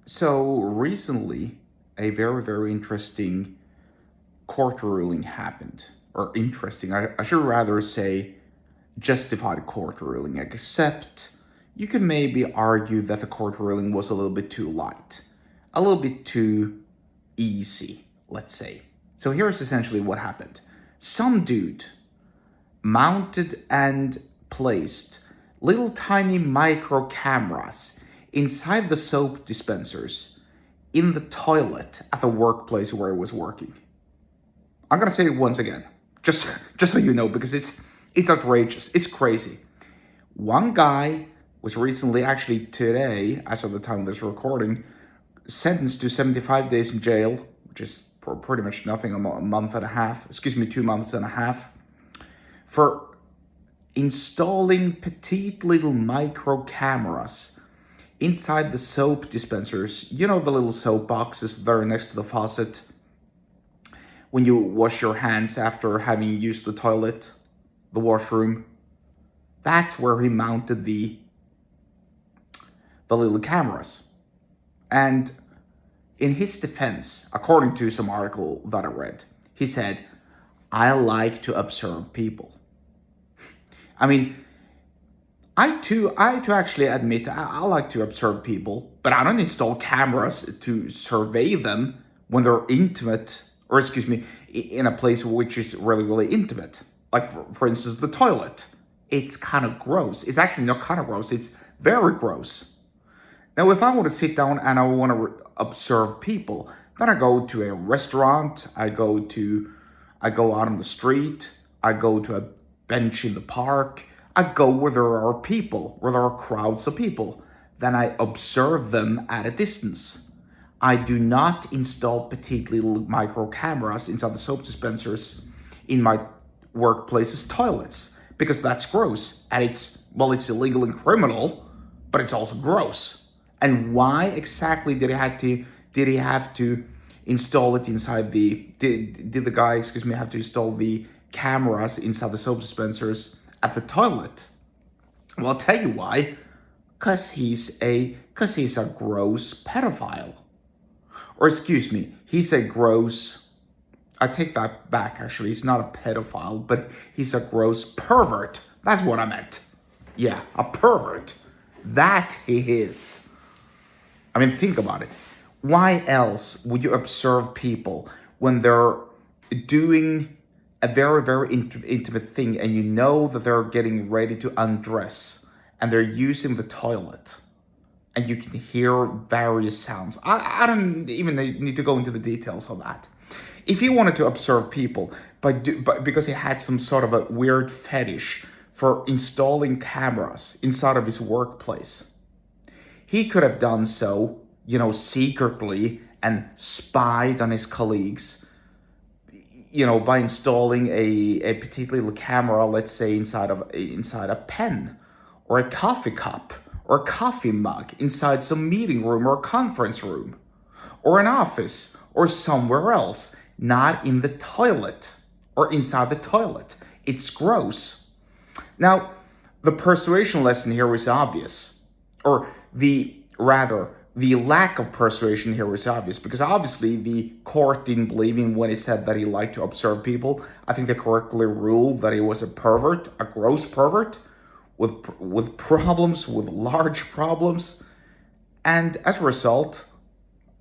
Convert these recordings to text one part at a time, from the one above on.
So recently, a very, very interesting court ruling happened. Or interesting, I should rather say justified court ruling, except you can maybe argue that the court ruling was a little bit too light, a little bit too easy, let's say. So here's essentially what happened. Some dude mounted and placed little tiny micro cameras inside the soap dispensers in the toilet at the workplace where he was working. I'm gonna say it once again, just so you know, because it's outrageous. It's crazy. One guy was recently, actually today, as of the time of this recording, sentenced to 75 days in jail, which is for pretty much nothing, a month and a half, 2 months and a half, for installing petite little micro cameras inside the soap dispensers. You know, the little soap boxes there next to the faucet when you wash your hands after having used the toilet, the washroom. That's where he mounted the little cameras. And in his defense, according to some article that I read, he said, "I like to observe people." I mean, I too actually admit I like to observe people, but I don't install cameras to survey them when they're intimate, or excuse me, in a place which is really, really intimate. Like, for instance, the toilet. It's kind of gross. It's actually not kind of gross, it's very gross. Now, if I want to sit down and I want to observe people, then I go to a restaurant, I go out on the street, I go to a bench in the park, I go where there are people, where there are crowds of people. Then I observe them at a distance. I do not install petite little micro cameras inside the soap dispensers in my workplace's toilets, because that's gross. And it's illegal and criminal, but it's also gross. And why exactly did he have to install it inside did the guy, have to install the cameras inside the soap dispensers at the toilet? Well, I'll tell you why. Cause he's a gross pedophile. Or he's a gross, I take that back actually, he's not a pedophile, but he's a gross pervert. That's what I meant. Yeah, a pervert. That he is. I mean, think about it. Why else would you observe people when they're doing a very, very intimate thing and you know that they're getting ready to undress and they're using the toilet and you can hear various sounds? I don't even need to go into the details of that. If he wanted to observe people because he had some sort of a weird fetish for installing cameras inside of his workplace, he could have done so, secretly, and spied on his colleagues, by installing a particular camera, let's say inside a pen, or a coffee cup, or a coffee mug inside some meeting room or conference room, or an office, or somewhere else, not in the toilet or inside the toilet. It's gross. Now, the persuasion lesson here is obvious, or the lack of persuasion here is obvious, because obviously the court didn't believe him when he said that he liked to observe people. I think they correctly ruled that he was a pervert, a gross pervert, with problems, with large problems. And as a result,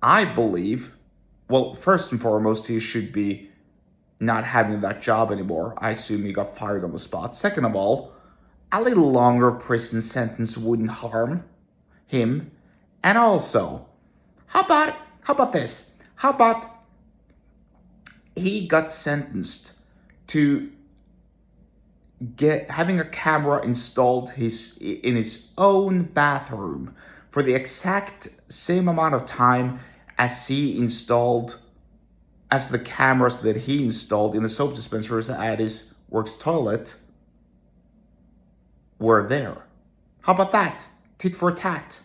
I believe, well, first and foremost, he should be not having that job anymore. I assume he got fired on the spot. Second of all, a little longer prison sentence wouldn't harm him. And also, how about this? How about he got sentenced to having a camera installed in his own bathroom for the exact same amount of time as the cameras that he installed in the soap dispensers at his work's toilet were there. How about that? Tit for tat.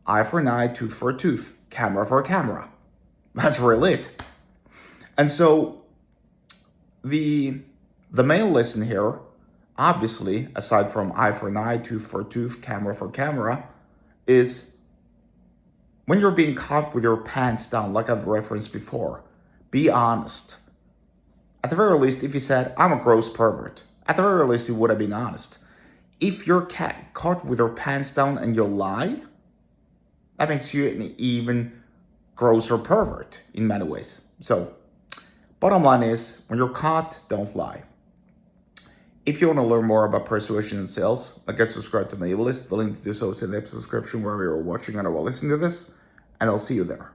Eye for an eye, tooth for a tooth, camera for a camera. That's really it. And so the main lesson here, obviously, aside from eye for an eye, tooth for a tooth, camera for camera, is When you're being caught with your pants down, like I've referenced before, be honest. At the very least, if you said, I'm a gross pervert, at the very least, you would have been honest. If you're caught with your pants down and you lie, that makes you an even grosser pervert in many ways. So, bottom line is, when you're caught, don't lie. If you want to learn more about persuasion and sales, get subscribed to my email list. The link to do so is in the episode description wherever you're watching and or listening to this, and I'll see you there.